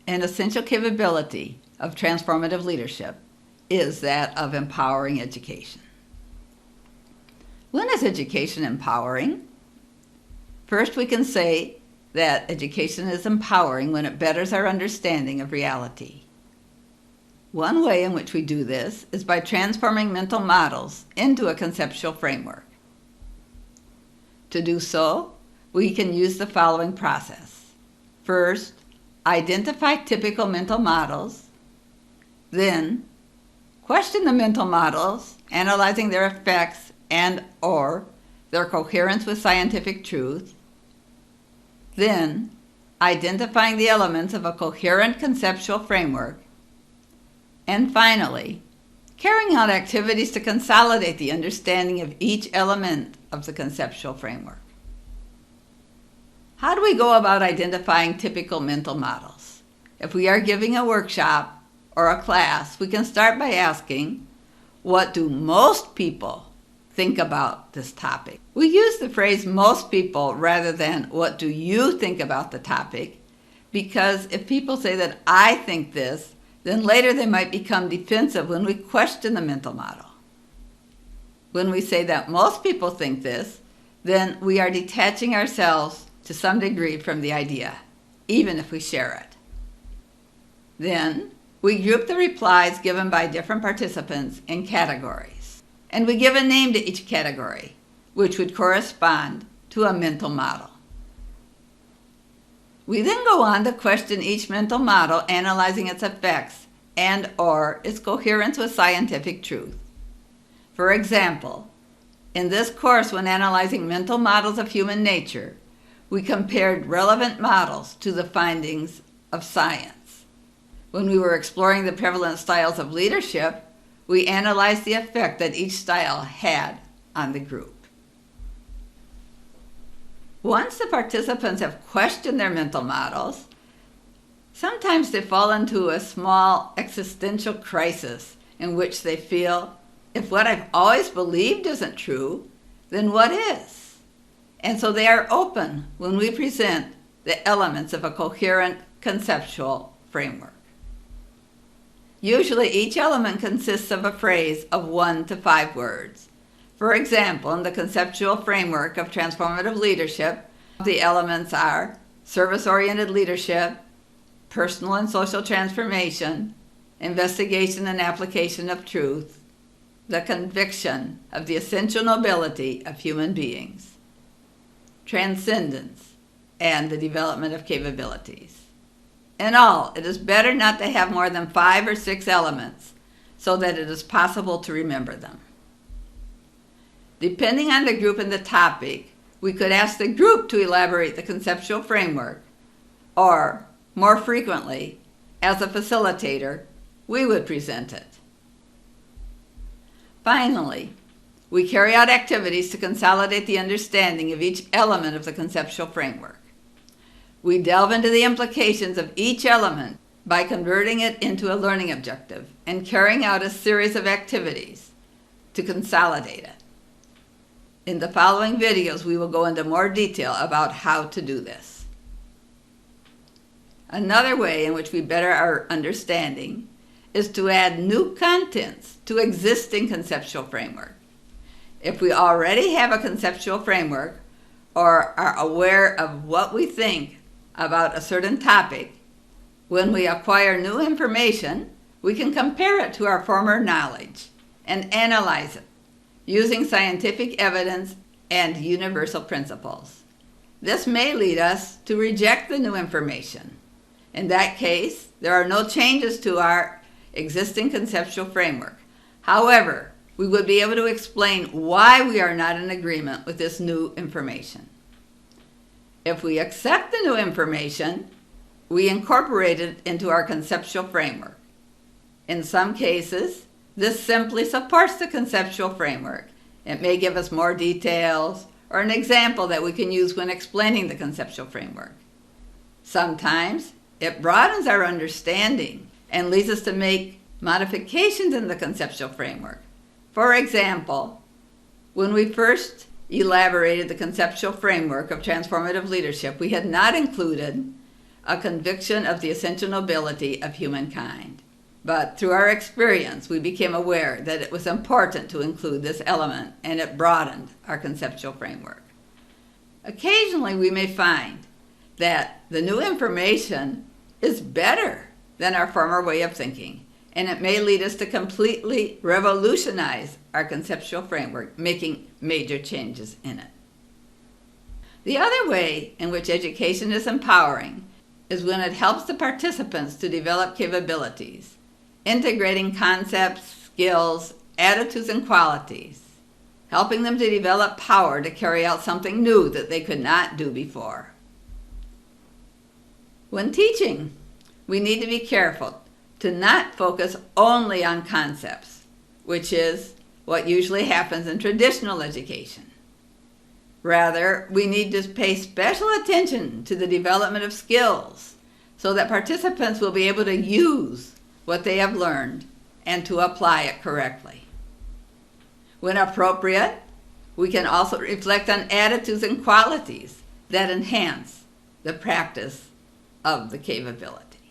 An essential capability of transformative leadership is that of empowering education. When is education empowering? First, we can say that education is empowering when it betters our understanding of reality. One way in which we do this is by transforming mental models into a conceptual framework. To do so, we can use the following process. First, identify typical mental models. Then, question the mental models, analyzing their effects and/or their coherence with scientific truth. Then, identifying the elements of a coherent conceptual framework. And finally, carrying out activities to consolidate the understanding of each element of the conceptual framework. How do we go about identifying typical mental models? If we are giving a workshop or a class, we can start by asking, what do most people think about this topic? We use the phrase most people rather than what do you think about the topic, because if people say that I think this, then later they might become defensive when we question the mental model. When we say that most people think this, then we are detaching ourselves to some degree from the idea, even if we share it. Then we group the replies given by different participants in categories, and we give a name to each category, which would correspond to a mental model. We then go on to question each mental model, analyzing its effects and/or its coherence with scientific truth. For example, in this course, when analyzing mental models of human nature, we compared relevant models to the findings of science. When we were exploring the prevalent styles of leadership, we analyzed the effect that each style had on the group. Once the participants have questioned their mental models, sometimes they fall into a small existential crisis in which they feel, if what I've always believed isn't true, then what is? And so they are open when we present the elements of a coherent conceptual framework. Usually each element consists of a phrase of 1 to 5 words. For example, in the conceptual framework of transformative leadership, the elements are service-oriented leadership, personal and social transformation, investigation and application of truth, the conviction of the essential nobility of human beings, transcendence, and the development of capabilities. In all, it is better not to have more than 5 or 6 elements so that it is possible to remember them. Depending on the group and the topic, we could ask the group to elaborate the conceptual framework, or, more frequently, as a facilitator, we would present it. Finally, we carry out activities to consolidate the understanding of each element of the conceptual framework. We delve into the implications of each element by converting it into a learning objective and carrying out a series of activities to consolidate it. In the following videos, we will go into more detail about how to do this. Another way in which we better our understanding is to add new contents to existing conceptual framework. If we already have a conceptual framework or are aware of what we think about a certain topic, when we acquire new information, we can compare it to our former knowledge and analyze it using scientific evidence and universal principles. This may lead us to reject the new information. In that case, there are no changes to our existing conceptual framework. However, we would be able to explain why we are not in agreement with this new information. If we accept the new information, we incorporate it into our conceptual framework. In some cases, this simply supports the conceptual framework. It may give us more details or an example that we can use when explaining the conceptual framework. Sometimes it broadens our understanding and leads us to make modifications in the conceptual framework. For example, when we first elaborated the conceptual framework of transformative leadership, we had not included a conviction of the essential nobility of humankind. But through our experience, we became aware that it was important to include this element, and it broadened our conceptual framework. Occasionally, we may find that the new information is better than our former way of thinking, and it may lead us to completely revolutionize our conceptual framework, making major changes in it. The other way in which education is empowering is when it helps the participants to develop capabilities, integrating concepts, skills, attitudes, and qualities, helping them to develop power to carry out something new that they could not do before. When teaching, we need to be careful to not focus only on concepts, which is what usually happens in traditional education. Rather, we need to pay special attention to the development of skills so that participants will be able to use what they have learned and to apply it correctly. When appropriate, we can also reflect on attitudes and qualities that enhance the practice of the capability.